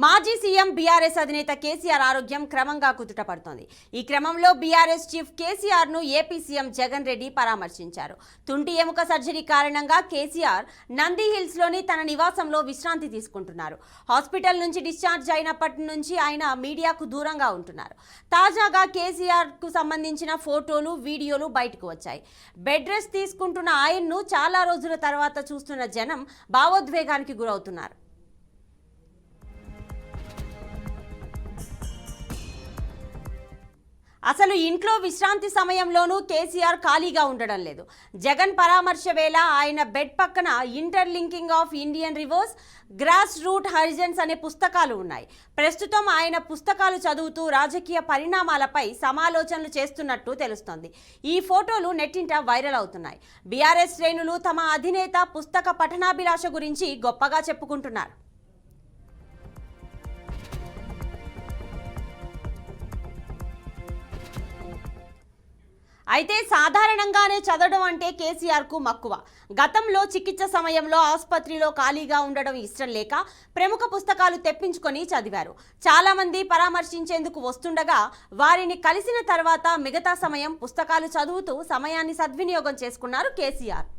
మాజీ CM BRS అధినేత కేసీఆర్ ఆరోగ్యం క్రమంగా కుదుటపడుతోంది. ఈ క్రమంలో బీఆర్ఎస్ చీఫ్ కేసీఆర్ ను ఏపీ సీఎం జగన్ రెడ్డి పరామర్శించారు. తుంటి ఎముక సర్జరీ కారణంగా కేసీఆర్ నంది హిల్స్ లోని తన నివాసంలో విశ్రాంతి తీసుకుంటున్నారు. హాస్పిటల్ నుంచి డిశ్చార్జ్ అయినప్పటి నుంచి ఆయన మీడియాకు దూరంగా ఉంటున్నారు. తాజాగా కేసీఆర్ కు సంబంధించిన ఫోటోలు, వీడియోలు బయటకు వచ్చాయి. బెడ్ రెస్ట్ తీసుకుంటున్న ఆయన్ను చాలా రోజుల తర్వాత చూస్తున్న జనం భావోద్వేగానికి గురవుతున్నారు. అసలు ఇంట్లో విశ్రాంతి సమయంలోనూ కేసీఆర్ ఖాళీగా ఉండడం లేదు. జగన్ పరామర్శ వేళ ఆయన బెడ్ పక్కన interlinking of Indian reverse, grass root Harijans అనే పుస్తకాలు ఉన్నాయి. ప్రస్తుతం ఆయన పుస్తకాలు చదువుతూ రాజకీయ పరిణామాలపై సమాలోచనలు చేస్తున్నట్టు తెలుస్తోంది. ఈ ఫోటోలు నెట్టింట వైరల్ అవుతున్నాయి. బీఆర్ఎస్ శ్రేణులు తమ అధినేత పుస్తక పఠనాభిలాష గురించి గొప్పగా చెప్పుకుంటున్నారు. అయితే సాధారణంగానే చదవడం అంటే కేసీఆర్ కు మక్కువ. గతంలో చికిత్స సమయంలో ఆసుపత్రిలో ఖాళీగా ఉండడం ఇష్టం లేక ప్రముఖ పుస్తకాలు తెప్పించుకొని చదివారు. చాలా మంది పరామర్శించేందుకు వస్తుండగా వారిని కలిసిన తర్వాత మిగతా సమయం పుస్తకాలు చదువుతూ సమయాన్ని సద్వినియోగం చేసుకున్నారు కేసీఆర్.